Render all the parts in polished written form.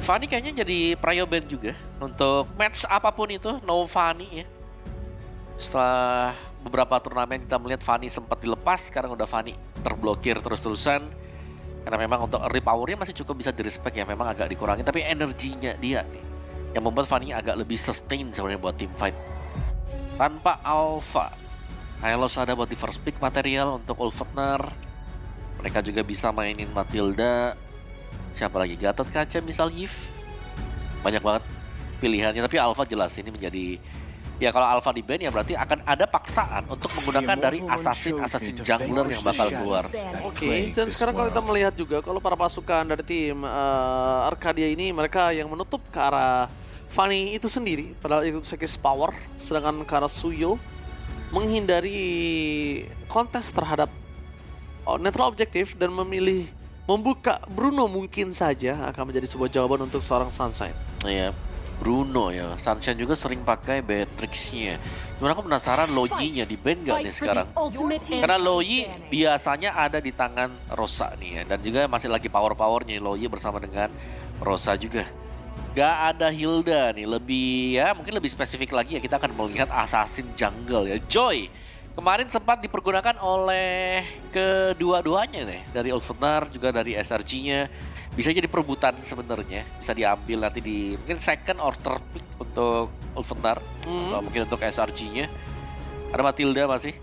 Fanny kayaknya jadi prio band juga untuk match apapun itu, no Fanny ya. Setelah beberapa turnamen kita melihat Fanny sempat dilepas, sekarang udah Fanny terblokir terus-terusan. Karena memang untuk early power-nya masih cukup bisa direspek ya, memang agak dikurangi. Tapi energinya dia nih, yang membuat Fanny agak lebih sustain sebenarnya buat team fight. Tanpa Alpha, Hylos ada buat di first pick material untuk Ulfatner. Mereka juga bisa mainin Matilda. Siapa lagi? Gatot Kaca misal Yves. Banyak banget pilihannya, tapi Alpha jelas ini menjadi... Ya kalau Alpha di ban ya berarti akan ada paksaan untuk menggunakan dari assassin jungler yang bakal keluar. Oke, dan sekarang kalau kita melihat juga kalau para pasukan dari tim Arcadia ini mereka yang menutup ke arah Fanny itu sendiri, padahal itu Sekis Power, sedangkan ke arah Suyul menghindari kontes terhadap netral objektif dan memilih membuka Bruno mungkin saja akan menjadi sebuah jawaban untuk seorang Sunshine. Iya. Bruno ya, Sunshine juga sering pakai Beatrix-nya. Cuman aku penasaran Loyi-nya di ban gak nih sekarang? Karena Loyi biasanya ada di tangan Rosa nih ya. Dan juga masih lagi power-powernya Loyi bersama dengan Rosa juga. Gak ada Hilda nih, lebih ya mungkin lebih spesifik lagi ya kita akan melihat Assassin Jungle ya. Joy kemarin sempat dipergunakan oleh kedua-duanya nih. Dari Ulfatner juga dari SRG-nya. Bisa jadi perebutan sebenarnya, bisa diambil nanti di mungkin second or third pick untuk Ulfatner atau mungkin untuk SRG-nya. Ada Matilda masih.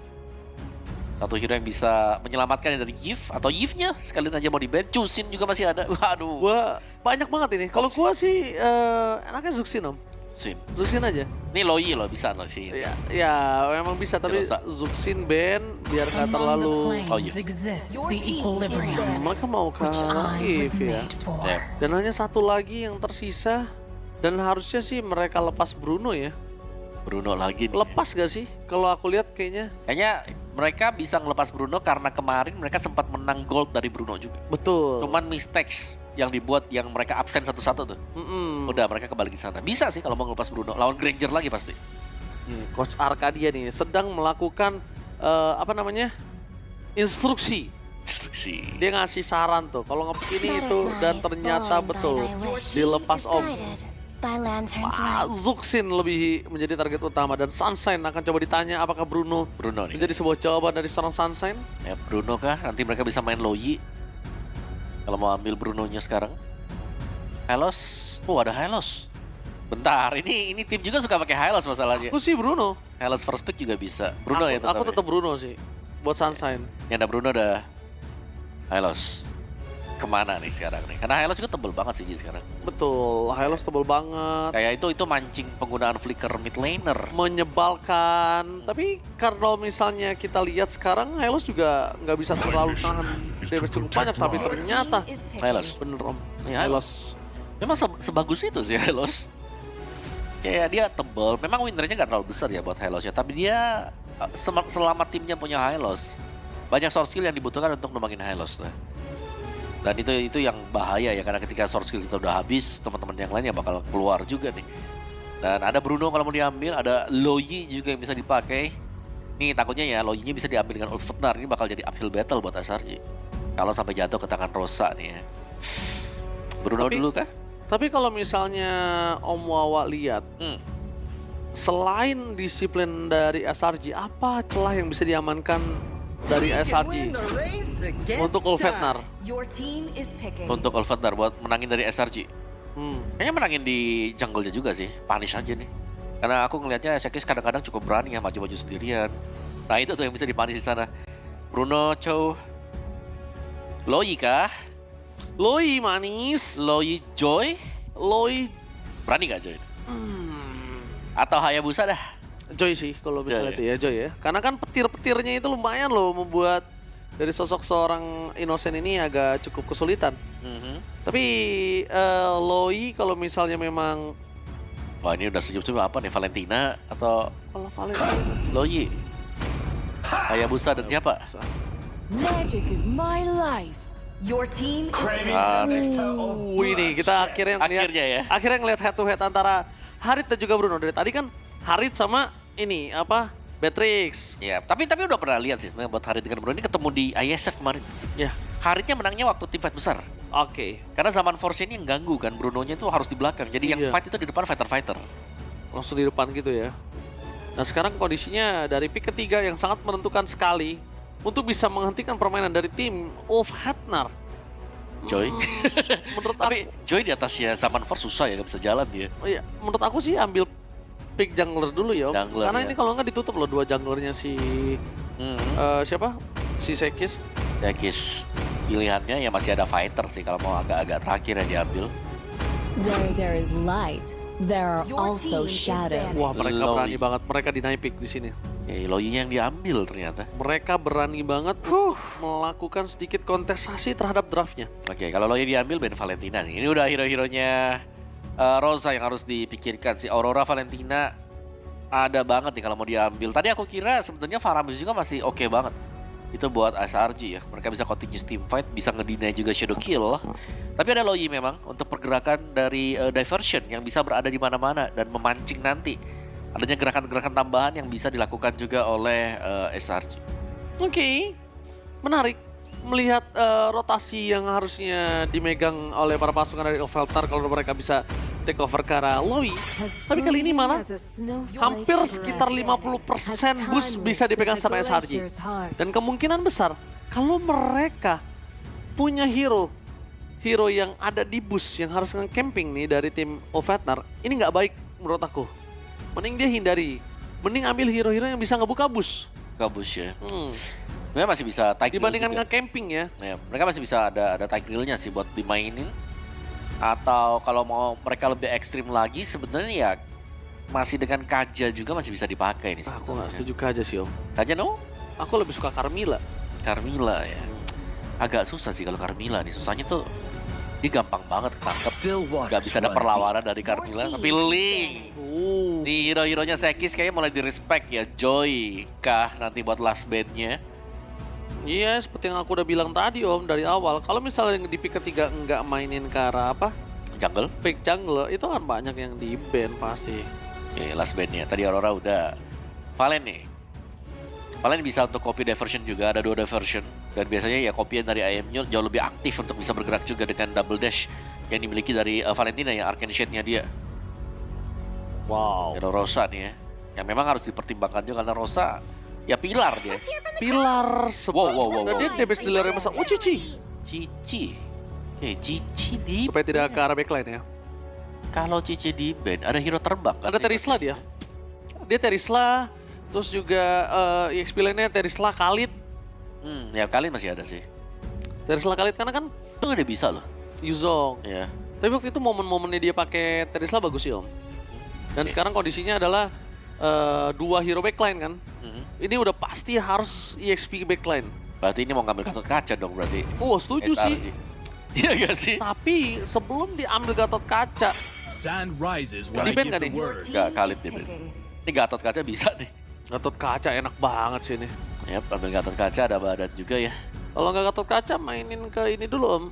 Satu hero yang bisa menyelamatkan dari Yves atau Yves-nya sekalian aja mau di ban. Chusin juga masih ada. Waduh. Gua banyak banget ini. Kalau gua sih enaknya Zuxin om. Zuxin aja. Ini Loyi loh bisa loh sih. Ya memang bisa tapi Zuxin ban biar nggak terlalu. Oh iya. Mereka mau ke Yves ya. Dan hanya satu lagi yang tersisa dan harusnya sih mereka lepas Bruno ya. Bruno lagi nih. Lepas gak sih? Kalau aku lihat kayaknya. Kayaknya mereka bisa ngelepas Bruno karena kemarin mereka sempat menang gold dari Bruno juga. Betul. Cuman mistakes yang dibuat yang mereka absen satu-satu tuh. Udah mereka kembali ke sana. Bisa sih kalau mau ngelepas Bruno. Lawan Granger lagi pasti. Coach Arcadia nih sedang melakukan instruksi. Dia ngasih saran tuh. Kalau nge-pick ini itu dan ternyata betul dilepas om. Zuxin lebih menjadi target utama dan Sunshine akan coba ditanya apakah Bruno nih. menjadi sebuah jawaban dari seorang Sunshine. Ya Bruno kah? Nanti mereka bisa main Loyi. Kalau mau ambil Bruno-nya sekarang. Hylos. Oh ada Hylos. Bentar, ini tim juga suka pakai Hylos masalahnya. Aku sih Bruno. Hylos first pick juga bisa. Bruno ya tetap. Aku tetap Bruno sih. Buat Sunshine. Yang ada Bruno ada Hylos. Kemana nih sekarang nih? Karena Hylos juga tebel banget sih sekarang. Betul, Hylos tebel banget. Kayak itu mancing penggunaan flicker mid laner. Menyebalkan. Tapi kalau misalnya kita lihat sekarang Hylos juga nggak bisa terlalu tahan damage cukup banyak. Tapi ternyata Hylos bener om. Ya, Hylos memang sebagus itu sih Hylos. Kayak dia tebel. Memang win rate-nya nggak terlalu besar ya buat Hylos ya. Tapi dia selama timnya punya Hylos, banyak source skill yang dibutuhkan untuk numbangin Hylos lah. Dan itu yang bahaya ya, karena ketika source skill kita udah habis, teman-teman yang lain ya bakal keluar juga nih. Dan ada Bruno kalau mau diambil, ada Loyi juga yang bisa dipakai. Nih takutnya ya Loyi-nya bisa diambil dengan Ulfatner, ini bakal jadi uphill battle buat SRG. Kalau sampai jatuh ke tangan Rosa nih ya. Bruno dulu kah? Tapi kalau misalnya Om Wawa lihat, selain disiplin dari SRG, apa celah yang bisa diamankan dari SRG untuk Ulfatner? Untuk Ulfatner buat menangin dari SRG. Kayaknya menangin di jungle-nya juga sih, punish aja nih. Karena aku ngelihatnya Sekis kadang-kadang cukup berani ya maju-maju sendirian. Nah itu tuh yang bisa dipunish di sana. Bruno, Chow, Loyi kah? Loyi manis. Loyi Joy? Loyi berani gak Joy? Atau Hayabusa dah? Joy sih kalau misalnya ya Joy ya. Karena kan petir-petirnya itu lumayan loh membuat dari sosok seorang Innocent ini agak cukup kesulitan. Tapi Loyi kalau misalnya memang... Wah ini udah senyum-senyum apa nih? Valentina atau... Valentina? Loyi. Hayabusa dan siapa? Magic is my life. Your team is ini kita akhirnya ngelihat head to head antara Harit dan juga Bruno. Dari tadi kan Harit sama ini Beatrix. Ya, tapi udah pernah lihat sih sebenarnya buat Harit dengan Bruno ini ketemu di ISF kemarin. Ya, Haritnya menangnya waktu tim fight besar. Oke, Karena zaman Force ini yang ganggu kan, Bruno-nya itu harus di belakang. Jadi yang Iya. fight itu di depan fighter-fighter. langsung di depan gitu ya. Nah sekarang kondisinya dari pick ketiga yang sangat menentukan sekali untuk bisa menghentikan permainan dari tim Ulf Hetnar. Joy. Menurut Tapi Joy di atasnya zaman Force susah ya, gak bisa jalan dia. iya, menurut aku sih ambil pick jungler dulu ya, Om. Jungler, Karena ya. ini kalau nggak ditutup loh dua junglernya si siapa? Si Sekis. Sekis. Pilihannya ya masih ada fighter sih kalau mau agak-agak terakhir yang diambil. Where there is light, there are Your also team is shadows. banned. Wah mereka Slowly. berani banget, mereka deny pick di sini. Loyinya yang diambil ternyata. Mereka berani banget melakukan sedikit kontestasi terhadap draftnya. Oke, kalau Loyi diambil Ben Valentina nih. Ini udah hero-heronya Rosa yang harus dipikirkan sih. Aurora Valentina ada banget nih kalau mau diambil. Tadi aku kira sebetulnya Faramis juga masih oke banget. Itu buat SRG ya. Mereka bisa continuous team fight, bisa ngedinai juga shadow kill. Tapi ada Loyi memang untuk pergerakan dari diversion yang bisa berada di mana-mana dan memancing nanti. Adanya gerakan-gerakan tambahan yang bisa dilakukan juga oleh SRG. Oke, menarik melihat rotasi yang harusnya dimegang oleh para pasukan dari Oveltar kalau mereka bisa take over ke arah Loyi. Tapi kali ini malah hampir sekitar 50% boost bisa dipegang sama SRG. Dan kemungkinan besar kalau mereka punya hero yang ada di boost yang harus nge-camping nih dari tim Oveltar, ini nggak baik menurut aku. Mending dia hindari, mending ambil hero-hero yang bisa ngebuka boost. Gabus ya. Mereka masih bisa tiger Dibandingkan juga. nge-camping ya. Ya, mereka masih bisa ada tigrillnya sih buat dimainin. Atau kalau mau mereka lebih ekstrim lagi sebenarnya ya masih dengan Kaja juga masih bisa dipakai nih. Aku nggak sebenarnya. setuju aja sih Om. Kaja no? Aku lebih suka Carmilla. Carmilla ya. Agak susah sih kalau Carmilla nih. Susahnya tuh dia gampang banget ketangkep. Gak bisa ada perlawanan dari Carmilla. Tapi Link. Nih hero-heronya Sekis kayaknya mulai di-respect ya. Joy kah nanti buat last bandnya. Iya, seperti yang aku udah bilang tadi Om dari awal. Kalau misalnya di pick ketiga nggak mainin ke arah apa, Jungle. pick jungle itu kan banyak yang di ban pasti. Oke, last bandnya. Tadi Aurora udah. Valen nih. Valen bisa untuk copy diversion juga, ada 2 diversion. Dan biasanya ya copy dari IM-nya jauh lebih aktif untuk bisa bergerak juga dengan double dash yang dimiliki dari Valentina yang Arcane Shade-nya dia. Wow. Ada Rosa nih ya. Yang memang harus dipertimbangkan juga karena Rosa ya pilar dia. Pilar Wow. Dan dia damage dealer yang besar. Oh Cici. Cici. Oke, Cici di Supaya tidak ke arah backline ya. kalau Cici di band ada hero terbang kan? Ada Terisla dia. Dia Terisla. Terus juga EXP lainnya Terisla Khalid. Ya kalian masih ada sih. Terisla Khalid karena kan Itu nggak ada bisa loh. Yuzong. Ya. Tapi waktu itu momen-momennya dia pakai Terisla bagus sih Om. Dan sekarang kondisinya adalah 2 hero backline kan. Ini udah pasti harus EXP backline. Berarti ini mau ngambil Gatot Kaca dong berarti. Oh setuju sih. SRG. Iya gak sih? Tapi sebelum diambil Gatot Kaca, Sun rises when Di I band give nggak the nih? word. Nggak, Khalid dia band. Ini Gatot Kaca bisa nih. Gatot Kaca enak banget sih ini. Yap, ambil Gatot Kaca ada badan juga ya. Kalau nggak Gatot Kaca mainin ke ini dulu Om.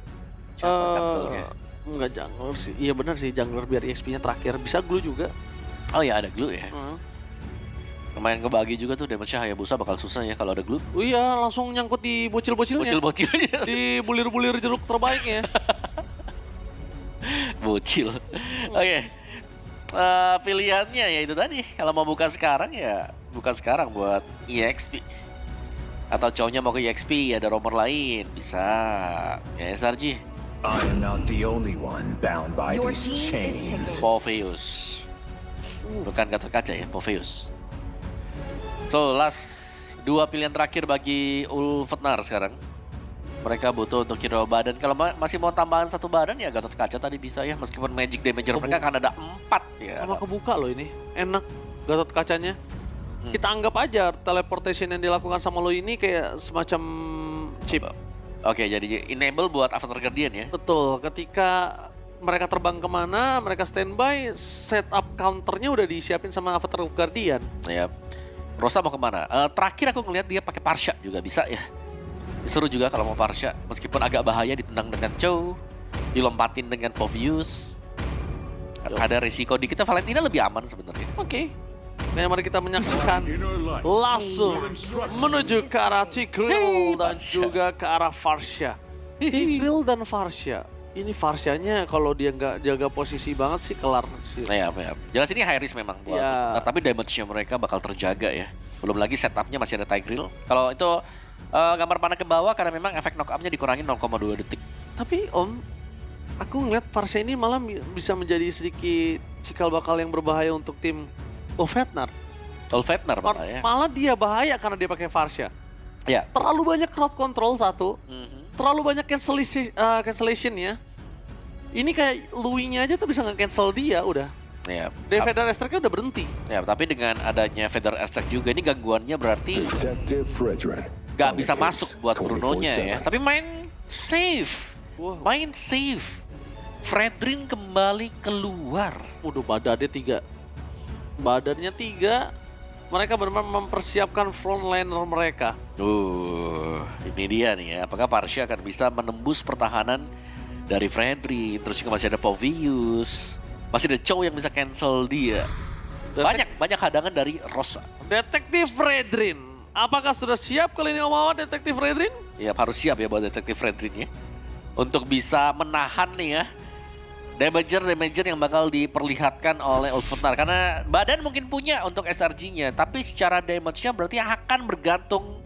Siapa jungle-nya? Nggak jungler sih. Iya benar sih jungler biar EXP-nya terakhir. Bisa glue juga. Oh ya ada glue ya. Hmm. Lumayan ngebagi juga tuh damage Hayabusa bakal susah ya kalau ada glue. Oh iya langsung nyangkut di bocil-bocilnya. Bocil-bocilnya. Di bulir-bulir jeruk terbaiknya. Bocil. Oke. Pilihannya ya itu tadi. Kalau mau buka sekarang ya bukan sekarang buat EXP. Atau cowoknya mau ke EXP ada romer lain bisa. Ya SRG. I am not the only one bound by Your these team is chains. picking. Popheus. Bukan Gatot Kaca ya, Popheus. So, last 2 pilihan terakhir bagi Ulfatnar sekarang. Mereka butuh untuk hero badan. Kalau masih mau tambahan 1 badan ya Gatot Kaca tadi bisa ya. Meskipun magic damager mereka kan ada 4 ya. Sama kebuka loh ini. Enak Gatot Kacanya. Kita anggap aja teleportation yang dilakukan sama lo ini kayak semacam chip. Oke, jadi enable buat Avatar Guardian ya. Betul, ketika mereka terbang kemana, mereka standby, setup counternya udah disiapin sama Avatar Guardian. Ya. Rosa mau kemana? Terakhir aku ngeliat dia pakai Parsha juga bisa ya. Seru juga kalau mau Parsha, meskipun agak bahaya ditendang dengan Chow, dilompatin dengan Popheus. Ada risiko dikit, Valentina lebih aman sebenarnya. Oke. Nah, mari kita menyaksikan Inner light. langsung menuju ke arah Tigreal dan Parsha. juga ke arah Farsha. Tigreal dan Varsha. Ini Varshanya kalau dia nggak jaga posisi banget sih kelar sih. Ya. Jelas ini high risk memang buat. Ya. Nah, tapi damage-nya mereka bakal terjaga ya. Belum lagi setupnya masih ada Tigreal. Kalau itu gambar panah ke bawah karena memang efek knock up-nya dikurangin 0,2 detik. Tapi Om, aku ngeliat Varsha ini malah bisa menjadi sedikit cikal bakal yang berbahaya untuk tim Ulfhetnar. Ulfhetnar malah ya. Malah dia bahaya karena dia pakai Varsha. Ya. Terlalu banyak crowd control satu. Mhm. Terlalu banyak cancellation ya. Ini kayak Louis-nya aja tuh bisa nge-cancel dia udah. Ya. Vader Airstrike-nya udah berhenti. Ya, tapi dengan adanya Vader Airstrike juga ini gangguannya berarti Detective Fredrin. nggak bisa masuk buat Bruno-nya ya. Tapi main safe. Wow. Main safe. Fredrin kembali keluar. Udah badannya 3. Badannya 3. Mereka benar-benar mempersiapkan frontliner mereka. Ini dia nih ya. Apakah Varsha akan bisa menembus pertahanan dari Fredrin? Terus juga masih ada Povius. Masih ada Chow yang bisa cancel dia. Banyak hadangan dari Rosa. Detektif Fredrin. Apakah sudah siap kali ini Om Awan, Detektif Fredrin? Ya harus siap ya buat Detektif Fredrin ya. Untuk bisa menahan nih ya. Damager yang bakal diperlihatkan oleh Ulfhetnar. Karena badan mungkin punya untuk SRG-nya. Tapi secara damage-nya berarti akan bergantung.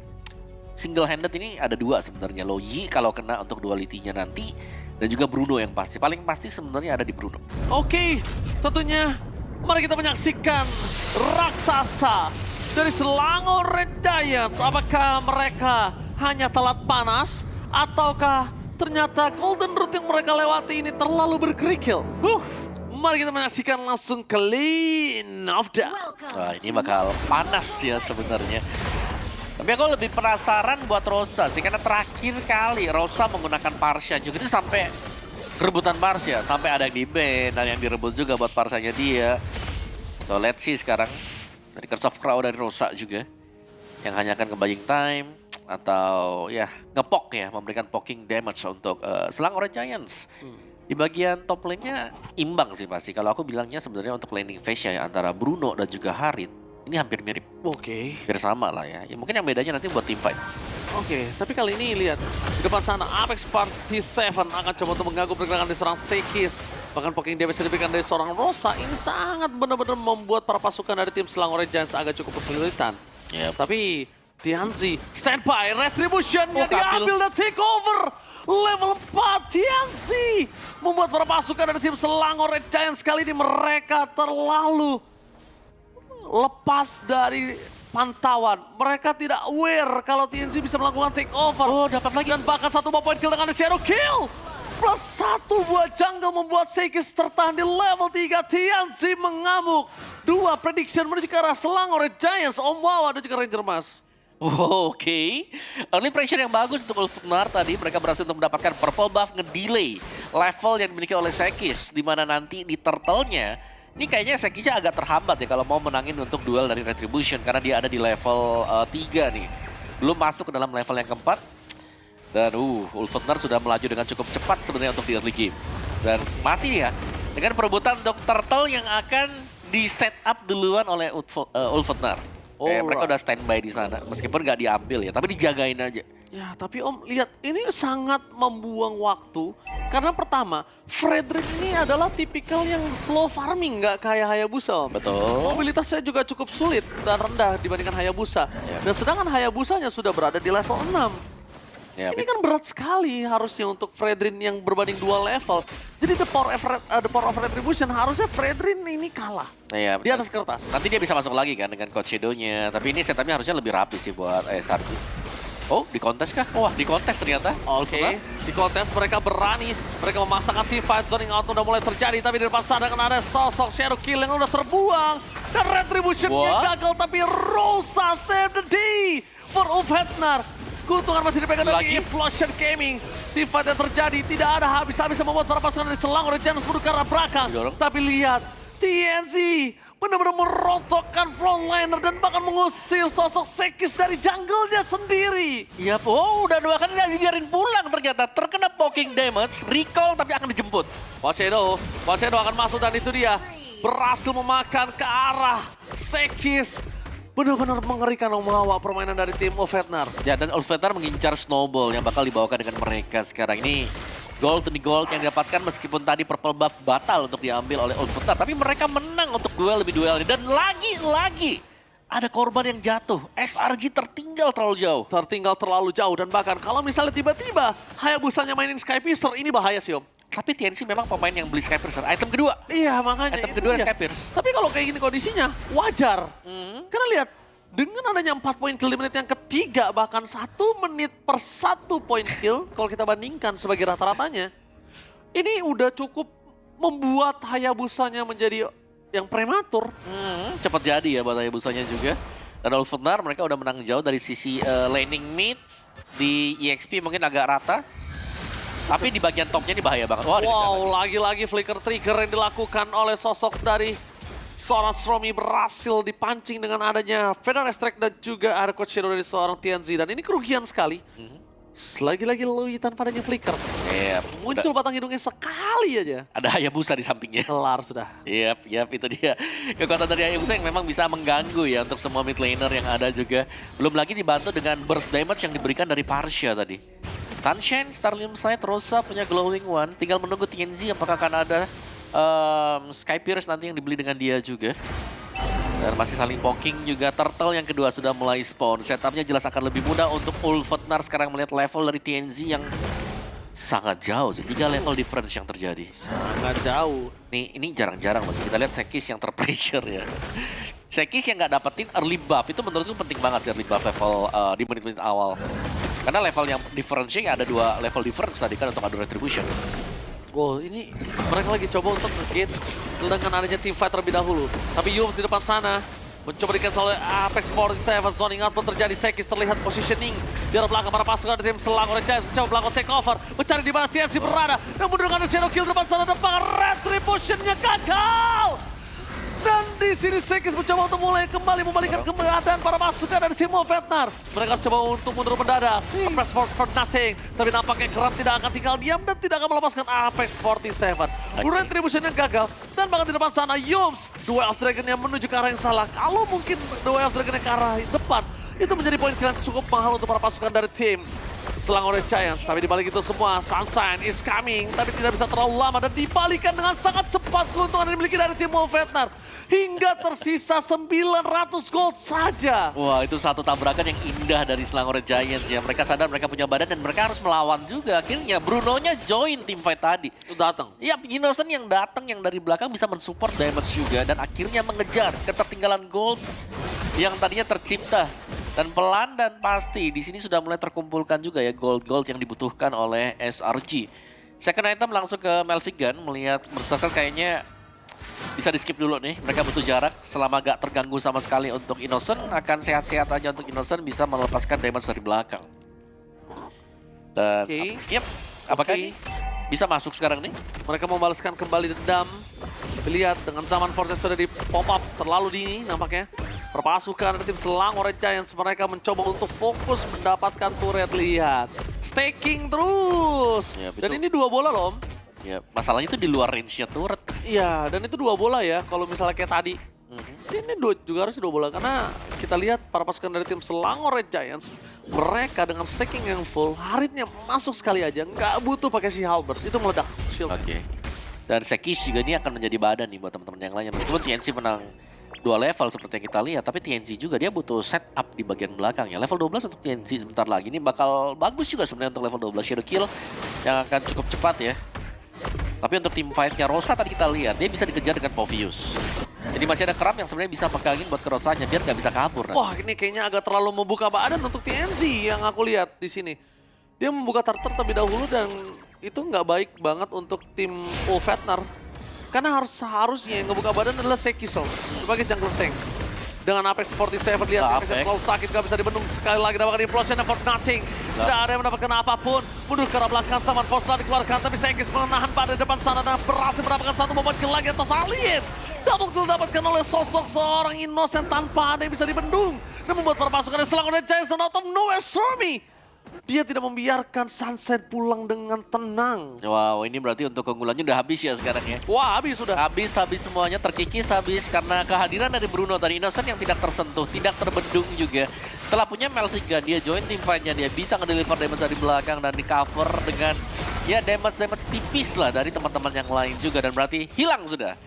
Single handed ini ada 2 sebenarnya. Loyi kalau kena untuk duality-nya nanti. Dan juga Bruno yang pasti. Paling pasti sebenarnya ada di Bruno. Oke, tentunya mari kita menyaksikan raksasa dari Selangor Red Giants. Apakah mereka hanya telat panas ataukah ternyata golden route yang mereka lewati ini terlalu berkerikil? Mari kita menyaksikan langsung ke Lane of Death. Wah, ini bakal panas ya sebenarnya. Tapi aku lebih penasaran buat Rosa sih, karena terakhir kali Rosa menggunakan Varsha juga itu sampai rebutan Varsha, sampai ada yang di-ban dan yang direbut juga buat Varshanya dia. So let's see sekarang dari Curse of Crow dari Rosa juga yang hanya akan nge-buying time atau ya ngepok ya, memberikan poking damage untuk Selangor Red Giants. Di bagian top lane-nya imbang sih pasti. Kalau aku bilangnya sebenarnya untuk laning phase ya antara Bruno dan juga Harit ini hampir mirip. Oke. Hampir sama lah ya. Mungkin yang bedanya nanti buat team fight. Oke, tapi kali ini lihat di depan sana Apex Party 7 akan coba untuk mengganggu pergerakan dari seorang Sekis. Bahkan poking damage yang diberikan dari seorang Rosa ini sangat benar-benar membuat para pasukan dari tim Selangor Red Giants agak cukup kesulitan. Yep. Tapi Tianzi standby, Retribution yang diambil dan take over. Level 4 Tianzi membuat para pasukan dari tim Selangor Red Giants kali ini mereka terlalu lepas dari pantauan. Mereka tidak aware kalau TNC bisa melakukan take over. Oh, dapat lagi. Dan bahkan 1 buah poin kill dengan Shadow Kill. Plus 1 buah jungle membuat Sekis tertahan di level 3. TNC mengamuk. 2 prediction menuju ke arah Selangor Red Giants. Om Wawa dan juga Ranger Mas. Oke. Early pressure yang bagus untuk Ulfhetnar tadi. Mereka berhasil untuk mendapatkan purple buff ngedelay level yang dimiliki oleh Sekis. Dimana nanti di turtle-nya ini kayaknya Sekisnya agak terhambat ya kalau mau menangin untuk duel dari Retribution. Karena dia ada di level 3 nih. Belum masuk ke dalam level yang keempat. Dan Ulfhetnar sudah melaju dengan cukup cepat sebenarnya untuk di early game. Dan masih ya, dengan perebutan untuk turtle yang akan di set up duluan oleh Ulfhetnar. Mereka udah standby di sana, meskipun nggak diambil ya, tapi dijagain aja. Ya, tapi Om, lihat ini sangat membuang waktu. Karena pertama, Fredrin ini adalah tipikal yang slow farming, nggak kayak Hayabusa, Om. Betul. Mobilitasnya juga cukup sulit dan rendah dibandingkan Hayabusa. Ya. Dan sedangkan Hayabusanya sudah berada di level 6. Ya, Ini kan berat sekali harusnya untuk Fredrin yang berbanding 2 level. Jadi the power of retribution harusnya Fredrin ini kalah ya, di atas kertas. nanti dia bisa masuk lagi kan dengan Coach Shadow-nya. Tapi ini setupnya harusnya lebih rapi sih buat SRG. Oh, di kontes kah? Wah, di kontes ternyata. Oke, di kontes mereka berani. Mereka memasangkan team fight, zoning out udah mulai terjadi. Tapi di depan sana kan ada sosok Shadow Kill yang udah terbuang. Dan Retribution-nya gagal, tapi Rosa save the day for Ulfhetnar. Keuntungan masih dipegang dari Explosion Gaming. Team fight yang terjadi tidak ada habis-habis membuat para pasukan dari Selangor Red Giants menuju ke arah belakang. Tapi lihat, TNC benar-benar merontokkan frontliner dan bahkan mengusir sosok Sekis dari jungle-nya sendiri. Iya, udah 2 kali udah dibiarin pulang ternyata. Terkena poking damage, recall tapi akan dijemput. Washedo akan masuk dan itu dia. Berhasil memakan ke arah Sekis. benar-benar mengerikan melawak permainan dari tim Ulfwetar. Ya, dan Ulfwetar mengincar snowball yang bakal dibawakan dengan mereka sekarang ini. Gold demi gold yang didapatkan meskipun tadi purple buff batal untuk diambil oleh Ulfwetar. Tapi mereka menang untuk duel lebih duel ini. Dan lagi-lagi ada korban yang jatuh. SRG tertinggal terlalu jauh. Tertinggal terlalu jauh dan bahkan kalau misalnya tiba-tiba Hayabusanya mainin Skypiercer, ini bahaya sih Om. Tapi TNC memang pemain yang beli Skypiercer. Item kedua. Iya makanya. Item itu kedua dia. Skypiercer. Tapi kalau kayak gini kondisinya wajar. Karena lihat, dengan adanya 4 poin kill di menit yang ketiga, bahkan 1 menit per 1 poin kill, kalau kita bandingkan sebagai rata-ratanya, ini udah cukup membuat Hayabusanya menjadi yang prematur. Cepat jadi ya buat Hayabusanya juga. Dan Ulfwetar mereka udah menang jauh dari sisi laning mid. Di EXP mungkin agak rata. Tapi di bagian topnya ini bahaya banget. Wah, Wow, lagi-lagi flicker trigger yang dilakukan oleh sosok dari seorang Stromy berhasil dipancing dengan adanya Feather Strike dan juga ada Coach Shadow dari seorang TNZ. Dan ini kerugian sekali. Lagi-lagi Lui tanpa adanya flicker. Yep, Muncul batang hidungnya sekali aja. ada Hayabusa di sampingnya. Kelar sudah. Yap, itu dia. Kekuatan dari Hayabusa yang memang bisa mengganggu ya untuk semua mid laner yang ada juga. Belum lagi dibantu dengan burst damage yang diberikan dari Parsha tadi. Sunshine, Starlium Sight, Rosa punya Glowing One. Tinggal menunggu TNZ apakah akan ada Skypiercer nanti yang dibeli dengan dia juga. Dan masih saling poking juga. Turtle yang kedua sudah mulai spawn. Setupnya jelas akan lebih mudah untuk Ulfwetar sekarang melihat level dari TNZ yang sangat jauh sih. 3 level difference yang terjadi. Sangat jauh. Nih, ini jarang-jarang banget. Kita lihat Sekis yang terpressure ya. Sekis yang nggak dapetin early buff itu menurutku penting banget sih early buff level di menit-menit awal. Karena level yang difference-nya ada 2 level difference tadi kan untuk adu retribution. Oh, ini mereka lagi coba untuk nge-gate dengan adanya teamfight terlebih dahulu. Tapi Yums di depan sana mencoba di-cancel oleh Apex 47. Zoning out pun terjadi. Sekis terlihat positioning di arah belakang para pasukan dari tim Selang oleh Giants. Mencoba melakukan take over, mencari di mana TNC berada. Namun dengan shadow kill di depan sana, depan retribution-nya gagal. Dan di sini Sekis mencoba untuk mulai kembali membalikkan keadaan para pasukan dari tim Ulfwetar. Mereka coba untuk mundur mendadak. Press for nothing. Tapi nampaknya Keram tidak akan tinggal diam dan tidak akan melepaskan Apex 47. Retribution yang gagal. Dan bahkan di depan sana Yums, Duel of Dragon yang menuju ke arah yang salah. Kalau mungkin Duel of Dragon yang ke arah depan, itu menjadi poin kill yang cukup mahal untuk para pasukan dari tim Selang Orange Giants. Tapi dibalik itu semua, Sunshine is coming. Tapi tidak bisa terlalu lama dan dibalikan dengan sangat cepat keuntungan yang dimiliki dari tim Ulfwetar. Hingga tersisa 900 gold saja. Wah, itu satu tabrakan yang indah dari Selang Orange Giants ya. Mereka sadar mereka punya badan dan mereka harus melawan juga. Akhirnya Bruno-nya join tim fight tadi. Itu datang. Iya, Innocent yang datang yang dari belakang bisa mensupport damage juga dan akhirnya mengejar ketertinggalan gold yang tadinya tercipta. Dan pelan dan pasti di sini sudah mulai terkumpulkan juga ya gold-gold yang dibutuhkan oleh SRG. Second item langsung ke Melvigan, melihat Berserker kayaknya bisa di skip dulu nih. Mereka butuh jarak selama gak terganggu sama sekali untuk Innocent. Akan sehat-sehat aja untuk Innocent bisa melepaskan damage dari belakang. Dan apakah ini bisa masuk sekarang nih? Mereka membalaskan kembali dendam. Lihat dengan zaman Forces sudah di pop up terlalu dini nampaknya. Perpasukan dari tim Selang Orange Giants mereka mencoba untuk fokus mendapatkan turret. Lihat, staking terus. Ya, dan ini 2 bola loh Om. Ya, masalahnya itu di luar range-nya turret. Iya, dan itu 2 bola ya kalau misalnya kayak tadi. Ini juga harus 2 bola karena kita lihat para pasukan dari tim Selang Orange Giants mereka dengan staking yang full, haritnya masuk sekali aja, nggak butuh pakai si Halberd, itu meledak shield. Oke. Dan Sekis juga ini akan menjadi badan nih buat teman-teman yang lainnya. Meskipun TNC menang 2 level seperti yang kita lihat, tapi TNC juga dia butuh setup di bagian belakangnya. Level 12 untuk TNC sebentar lagi, ini bakal bagus juga sebenarnya untuk level 12 Shadow Kill yang akan cukup cepat ya. Tapi untuk tim fight-nya Rosa tadi kita lihat, dia bisa dikejar dengan Povius. Jadi masih ada Keram yang sebenarnya bisa pegangin buat ke Rosanya biar nggak bisa kabur. Wah, ini kayaknya agak terlalu membuka badan untuk TNC yang aku lihat di sini. Dia membuka Tartar terlebih dahulu dan itu nggak baik banget untuk tim Ulfwetar. Karena harusnya yang ngebuka badan adalah Sekisol sebagai jungle tank. Dengan Apex 47 lihat Apex terlalu sakit, gak bisa dibendung. Sekali lagi dapatkan implosion for nothing. Tidak ada yang mendapatkan apapun. Mundur ke arah belakang, Saman Force telah dikeluarkan. Tapi Sekis menahan pada depan sana dan berhasil mendapatkan satu momen kill lagi atas Alien. Double kill dapatkan oleh sosok seorang Innocent tanpa ada yang bisa dibendung. Dan membuat para pasukan yang Selang Orange Giants dan out of nowhere Stormy Dia tidak membiarkan Sunset pulang dengan tenang. Wow, ini berarti untuk keunggulannya udah habis ya sekarang ya. Wah, habis sudah. Habis semuanya, terkikis habis karena kehadiran dari Bruno tadi. Innocent yang tidak tersentuh, tidak terbendung juga. Setelah punya Melting Gun, dia join team fight-nya, dia bisa ngedeliver damage dari belakang dan di cover dengan ya damage tipis lah dari teman-teman yang lain juga. Dan berarti hilang sudah.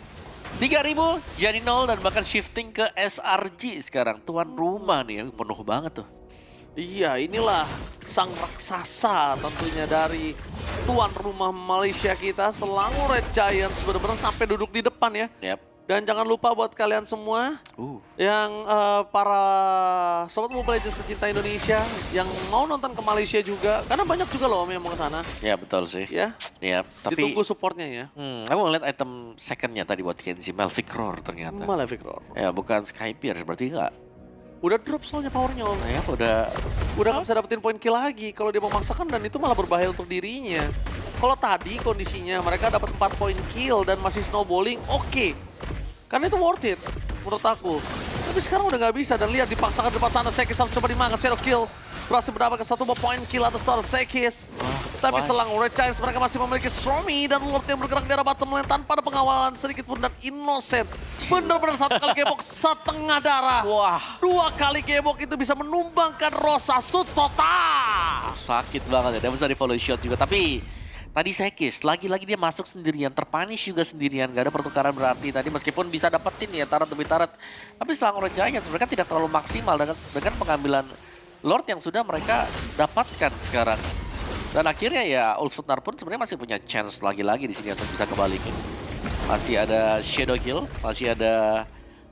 3.000 jadi 0 dan bahkan shifting ke SRG sekarang. Tuan rumah nih, penuh banget tuh. Iya, inilah sang raksasa tentunya dari tuan rumah Malaysia kita. Selangor Red Giants benar-benar sampai duduk di depan ya. Yap. Dan jangan lupa buat kalian semua yang para sobat Mobile Legends pecinta Indonesia yang mau nonton ke Malaysia juga. Karena banyak juga loh yang mau ke sana. Ya betul sih. Ya, Yap. Tapi ditunggu supportnya ya. aku ngeliat item secondnya tadi buat Kenzie, Melvic Roar ternyata. Malefic Roar. Ya bukan Sky Pierce, berarti enggak. Udah drop soalnya powernya Om. Ya udah Udah nggak bisa dapetin poin kill lagi kalau dia memaksakan dan itu malah berbahaya untuk dirinya. Kalau tadi kondisinya mereka dapat 4 poin kill dan masih snowballing, oke. Karena itu worth it menurut aku. Tapi sekarang udah nggak bisa dan lihat dipaksakan depan sana Sekis harus coba dimakan Shadow Kill. Berhasil mendapatkan 1 poin kill atas seorang Sekis. Tapi selang Red Giants mereka masih memiliki Stormy dan Lord yang bergerak di arah bottom lane tanpa ada pengawalan sedikit pun dan Innocent. Benar-benar 1 kali gebok setengah darah. Wah, 2 kali gebok itu bisa menumbangkan Rosa Sutota. sakit banget ya. Dia bisa di follow shot juga. Tapi tadi Sekis, lagi-lagi dia masuk sendirian, terpunish juga sendirian. Gak ada pertukaran berarti tadi meskipun bisa dapetin ya tarat demi tarat. Tapi Selangor Red Giants mereka tidak terlalu maksimal dengan pengambilan Lord yang sudah mereka dapatkan sekarang. Dan akhirnya ya Ulfsutnar pun sebenarnya masih punya chance lagi-lagi di sini untuk bisa kebalikin. Masih ada Shadow Kill, masih ada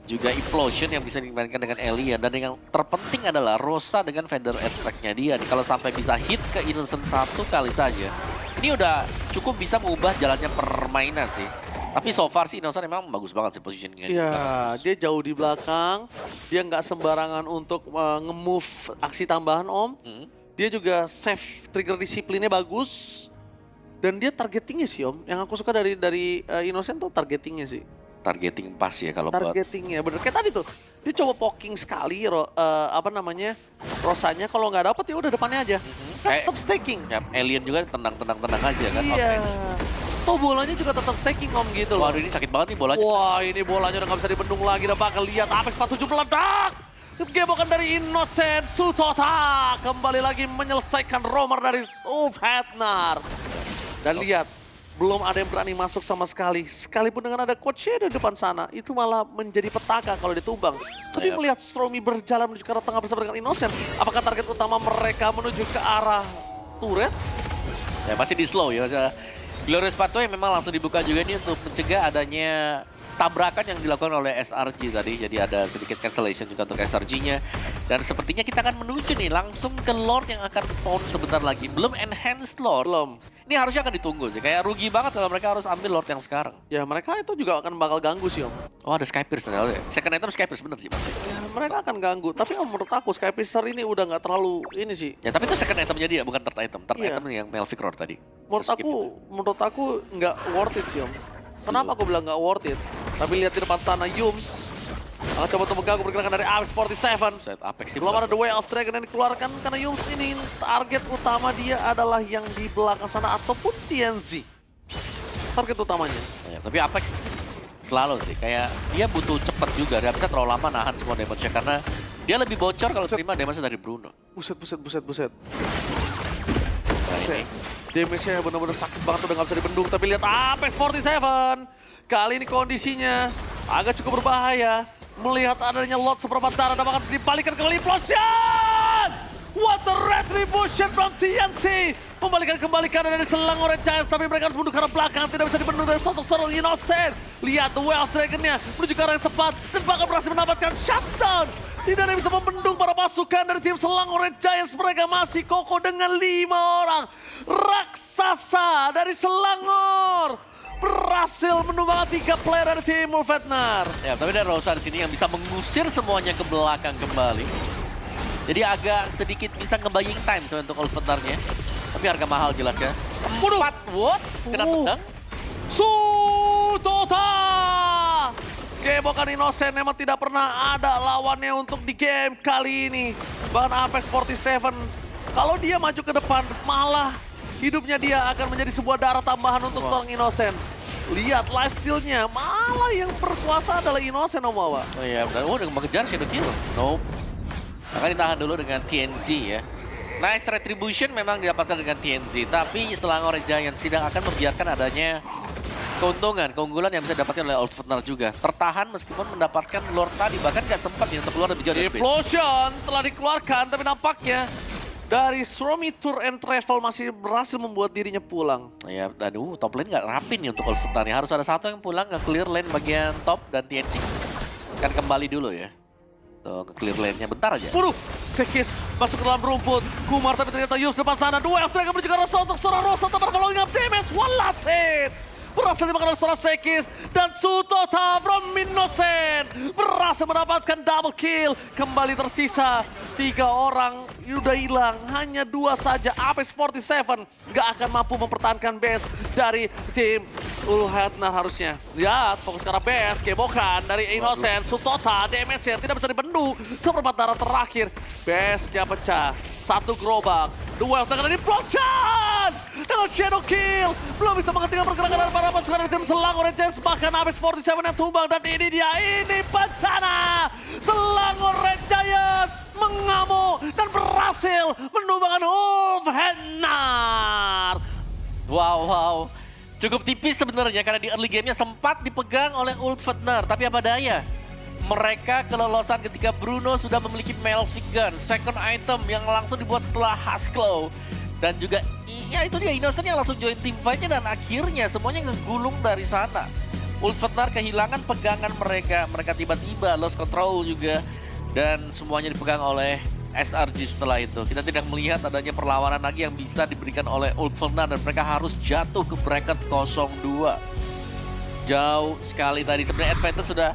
juga Implosion yang bisa dimainkan dengan Alien. Dan yang terpenting adalah Rosa dengan Vendor Extract-nya dia. Kalau sampai bisa hit ke Innocent 1 kali saja, ini udah cukup bisa mengubah jalannya permainan sih. Tapi so far sih Innocent memang bagus banget sih positioningnya. Iya, dia jauh di belakang. Dia nggak sembarangan untuk nge-move aksi tambahan Om. Dia juga save trigger disiplinnya bagus. Dan dia targetingnya sih Om. Yang aku suka dari Innocent tuh targetingnya sih. Targeting pas ya kalau buat. Targetingnya bener kayak tadi tuh. Dia coba poking sekali Rosanya. Kalau nggak dapet ya udah depannya aja. Tetap staking. Ya, Alien juga tenang aja kan. Iya. Tuh bolanya juga tetap staking Om gitu loh. Waduh ini sakit banget nih bolanya. Wah ini bolanya udah nggak bisa dibendung lagi. Udah bakal lihat Apex 47 meledak. Gebokan dari Innocent Sutota kembali lagi menyelesaikan romer dari Ulfsutnar. Dan lihat, belum ada yang berani masuk sama sekali. Sekalipun dengan ada Coach Shadow di depan sana, itu malah menjadi petaka kalau ditumbang. Tapi melihat Stormy berjalan menuju ke arah tengah bersama dengan Innocent, apakah target utama mereka menuju ke arah turret? Ya masih di slow ya. Glorious Pathway memang langsung dibuka juga nih untuk mencegah adanya tabrakan yang dilakukan oleh SRG tadi. Jadi ada sedikit cancellation juga untuk SRG-nya. Dan sepertinya kita akan menuju nih langsung ke Lord yang akan spawn sebentar lagi. Belum enhanced Lord. Belum. Ini harusnya akan ditunggu sih. Kayak rugi banget kalau mereka harus ambil Lord yang sekarang. Ya mereka itu juga akan bakal ganggu sih Om. Oh ada Skypierce. Second item Skypierce bener sih pasti. Ya mereka akan ganggu. Tapi menurut aku Skypiercer ini udah nggak terlalu ini sih. Ya tapi itu second itemnya dia bukan third item. Third Iya. item yang Melvic Roar tadi. Menurut aku nggak worth it sih Om. Kenapa aku bilang nggak worth it? Tapi lihat di depan sana Yums akan coba untuk mengganggu pergerakan dari Apex 47. Set Apex sih Belum ada The Way of Dragon yang dikeluarkan karena Yums ini target utama dia adalah yang di belakang sana ataupun TNZ. Target utamanya. Ya, tapi Apex selalu sih kayak dia butuh cepet juga. Dia bisa terlalu lama nahan semua damage-nya karena dia lebih bocor kalau terima damage dari Bruno. Buset. Nah, ini Damage-nya benar-benar sakit banget udah nggak bisa dibendung. Tapi lihat Apex 47. Kali ini kondisinya agak cukup berbahaya. Melihat adanya lot seperempat darah dan bakal dibalikan kembali Implosion! What the retribution from TNC! Kembalikan dari Selangor Red Giants, tapi mereka harus mundur ke arah belakang. Tidak bisa dibendung dari sosok seorang Innocent. Lihat The Well Dragon-nya menuju ke arah yang tepat dan bahkan berhasil mendapatkan shutdown. Tidak ada yang bisa membendung para pasukan dari tim Selangor Red Giants. Mereka masih kokoh dengan 5 orang. Raksasa dari Selangor berhasil menumbangkan 3 player dari tim Ulfsutnar. ya, tapi ada Rosa di sini yang bisa mengusir semuanya ke belakang kembali. Jadi agak sedikit bisa nge-buying time untuk Ulfsutnar-nya. Tapi harga mahal jelas ya. Waduh. What? Kena tendang. Sutota! Gebokan Innocent memang tidak pernah ada lawannya untuk di game kali ini. Bahkan Apex 47 Kalau dia maju ke depan, malah hidupnya dia akan menjadi sebuah darah tambahan untuk seorang Innocent. Lihat lifesteal-nya, malah yang berkuasa adalah Innocent, Om Wawa. Oh iya, benar. Oh, udah mengejar Shadow Kill. Nope. Akan ditahan dulu dengan TNZ ya. Nice retribution memang didapatkan dengan TNZ, tapi Selangor Giants tidak akan membiarkan adanya keunggulan yang bisa didapatkan oleh Ultfatner juga. Tertahan meskipun mendapatkan lore tadi, bahkan nggak sempat ya untuk keluar lebih jauh dari base. Implosion telah dikeluarkan, tapi nampaknya dari Stromy Tour and Travel masih berhasil membuat dirinya pulang. Ya, dan top lane nggak rapi nih untuk Ultfatner. Harus ada satu yang pulang nge-clear lane bagian top dan TNZ akan kembali dulu ya. Tuh, nge-clear lane-nya bentar aja. Waduh, Sekis masuk ke dalam rumput. Kumar tapi ternyata Yus depan sana. Dua F akan menuju ke Rosa untuk seorang Rosa. Teman following up damage. One last hit. Berhasil dimakan oleh seorang Sekis. Dan Sutota from Innocent berhasil mendapatkan double kill. Kembali tersisa 3 orang. Udah hilang. Hanya 2 saja. AP47 gak akan mampu mempertahankan base dari tim Ultfatner harusnya. Lihat, fokus ke arah base. Gebokan dari Innocent. Sutota damage-nya tidak bisa dibendung. Seperempat darah terakhir. Base-nya pecah. 1 gerobak. 2 tangan dari Blockchain dengan Shadow Kill. Belum bisa menghentikan pergerakan dari para pasukan dari tim Selangor Giants. Bahkan AP47 yang tumbang. Dan ini dia, ini bencana. Selangor Giants mengamuk dan berhasil menumbangkan Ultfatner. Wow. Cukup tipis sebenarnya karena di early game-nya sempat dipegang oleh Ultfatner. Tapi apa daya? Mereka kelolosan ketika Bruno sudah memiliki Melvic Gun, second item yang langsung dibuat setelah Husklow. Dan juga, ya itu dia Innocent yang langsung join team fight-nya dan akhirnya semuanya ngegulung dari sana. Ultfatner kehilangan pegangan mereka, tiba-tiba lost control juga. Dan semuanya dipegang oleh SRG setelah itu. Kita tidak melihat adanya perlawanan lagi yang bisa diberikan oleh Ultfatner dan mereka harus jatuh ke bracket 02. Jauh sekali tadi, sebenarnya advantage sudah